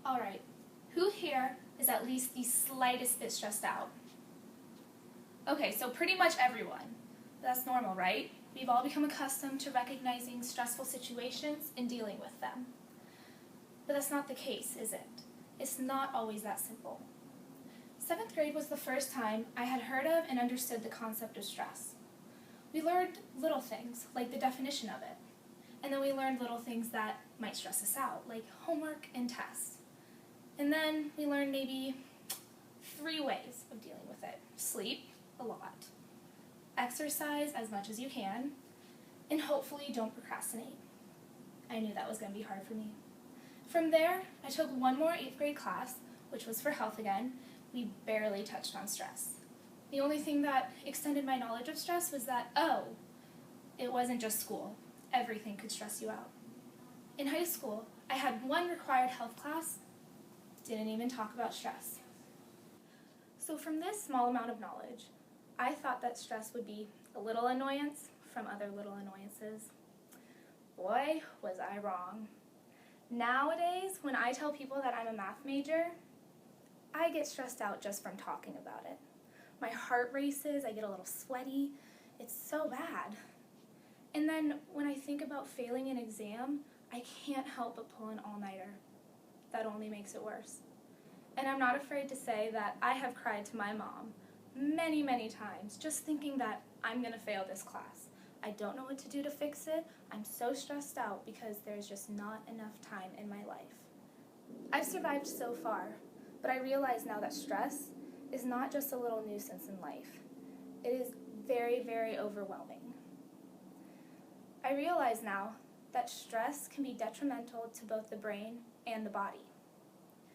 Alright, who here is at least the slightest bit stressed out? Okay, so pretty much everyone. That's normal, right? We've all become accustomed to recognizing stressful situations and dealing with them. But that's not the case, is it? It's not always that simple. 7th grade was the first time I had heard of and understood the concept of stress. We learned little things, like the definition of it. And then we learned little things that might stress us out, like homework and tests. And then we learned maybe 3 ways of dealing with it. Sleep a lot, exercise as much as you can, and hopefully don't procrastinate. I knew that was going to be hard for me. From there, I took one more 8th grade class, which was for health again. We barely touched on stress. The only thing that extended my knowledge of stress was that, it wasn't just school. Everything could stress you out. In high school, I had one required health class, didn't even talk about stress. So from this small amount of knowledge, I thought that stress would be a little annoyance from other little annoyances. Boy, was I wrong. Nowadays, when I tell people that I'm a math major, I get stressed out just from talking about it. My heart races, I get a little sweaty. It's so bad. And then when I think about failing an exam, I can't help but pull an all-nighter. That only makes it worse. And I'm not afraid to say that I have cried to my mom many, many times just thinking that I'm going to fail this class. I don't know what to do to fix it. I'm so stressed out because there's just not enough time in my life. I've survived so far, but I realize now that stress is not just a little nuisance in life. It is very, very overwhelming. I realize now that stress can be detrimental to both the brain and the body.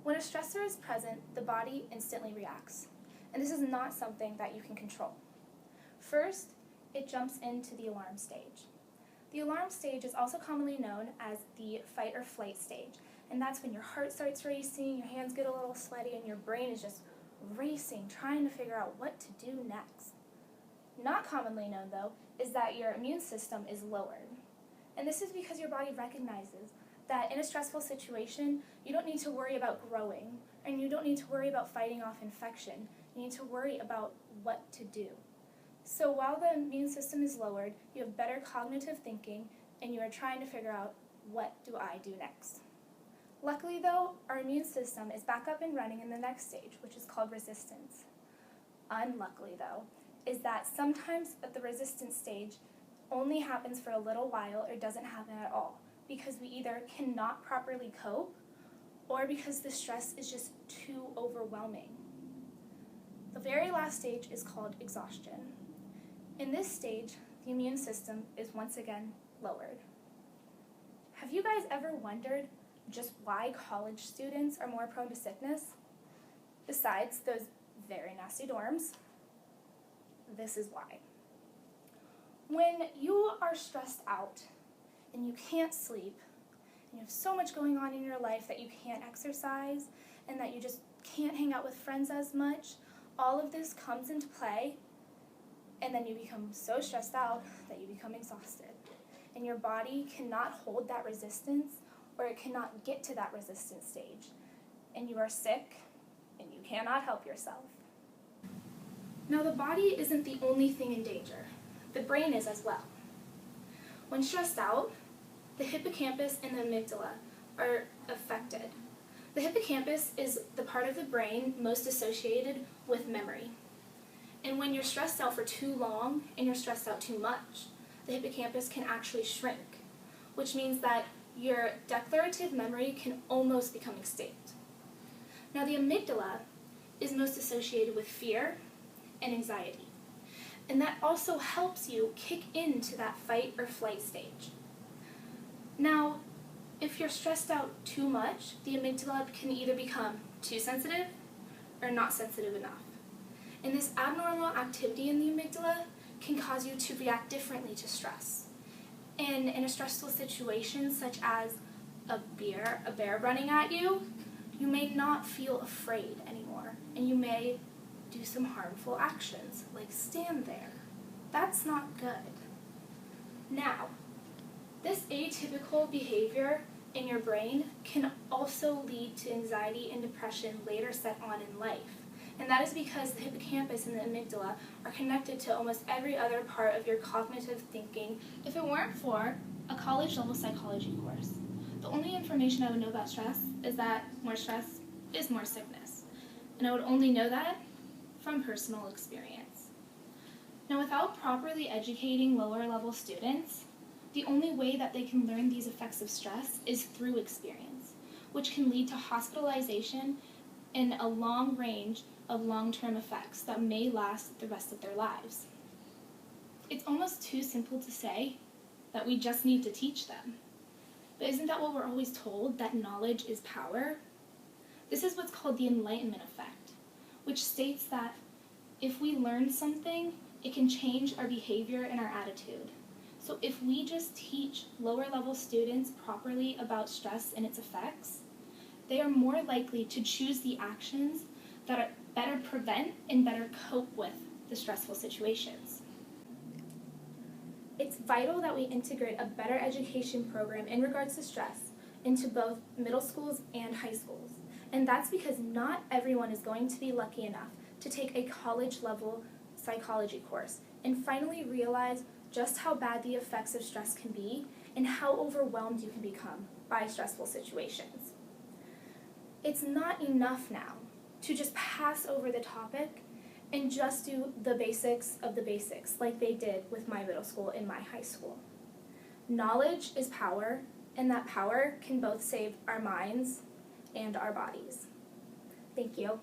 When a stressor is present, the body instantly reacts, and this is not something that you can control. First, it jumps into the alarm stage. The alarm stage is also commonly known as the fight or flight stage, and that's when your heart starts racing, your hands get a little sweaty, and your brain is just racing, trying to figure out what to do next. Not commonly known, though, is that your immune system is lowered. And this is because your body recognizes that in a stressful situation, you don't need to worry about growing, and you don't need to worry about fighting off infection. You need to worry about what to do. So while the immune system is lowered, you have better cognitive thinking, and you are trying to figure out, what do I do next? Luckily, though, our immune system is back up and running in the next stage, which is called resistance. Unluckily, though, is that sometimes at the resistance stage only happens for a little while or doesn't happen at all, because we either cannot properly cope or because the stress is just too overwhelming. The very last stage is called exhaustion. In this stage, the immune system is once again lowered. Have you guys ever wondered just why college students are more prone to sickness? Besides those very nasty dorms, this is why. When you are stressed out and you can't sleep, and you have so much going on in your life that you can't exercise and that you just can't hang out with friends as much, all of this comes into play, and then you become so stressed out that you become exhausted. And your body cannot hold that resistance, or it cannot get to that resistance stage. And you are sick, and you cannot help yourself. Now, the body isn't the only thing in danger. The brain is as well. When stressed out, the hippocampus and the amygdala are affected. The hippocampus is the part of the brain most associated with memory. And when you're stressed out for too long and you're stressed out too much, the hippocampus can actually shrink, which means that your declarative memory can almost become extinct. Now, the amygdala is most associated with fear and anxiety. And that also helps you kick into that fight or flight stage. Now, if you're stressed out too much, the amygdala can either become too sensitive or not sensitive enough. And this abnormal activity in the amygdala can cause you to react differently to stress. And in a stressful situation, such as a bear running at you, you may not feel afraid anymore, and you may do some harmful actions, like stand there. That's not good. Now, this atypical behavior in your brain can also lead to anxiety and depression later set on in life. And that is because the hippocampus and the amygdala are connected to almost every other part of your cognitive thinking if it weren't for a college-level psychology course. The only information I would know about stress is that more stress is more sickness. And I would only know that from personal experience. Now, without properly educating lower-level students, the only way that they can learn these effects of stress is through experience, which can lead to hospitalization and a long range of long-term effects that may last the rest of their lives. It's almost too simple to say that we just need to teach them. But isn't that what we're always told, that knowledge is power? This is what's called the Enlightenment effect, which states that if we learn something, it can change our behavior and our attitude. So if we just teach lower-level students properly about stress and its effects, they are more likely to choose the actions that better prevent and better cope with the stressful situations. It's vital that we integrate a better education program in regards to stress into both middle schools and high schools. And that's because not everyone is going to be lucky enough to take a college-level psychology course and finally realize just how bad the effects of stress can be and how overwhelmed you can become by stressful situations. It's not enough now to just pass over the topic and just do the basics of the basics like they did with my middle school and my high school. Knowledge is power, and that power can both save our minds and our bodies. Thank you.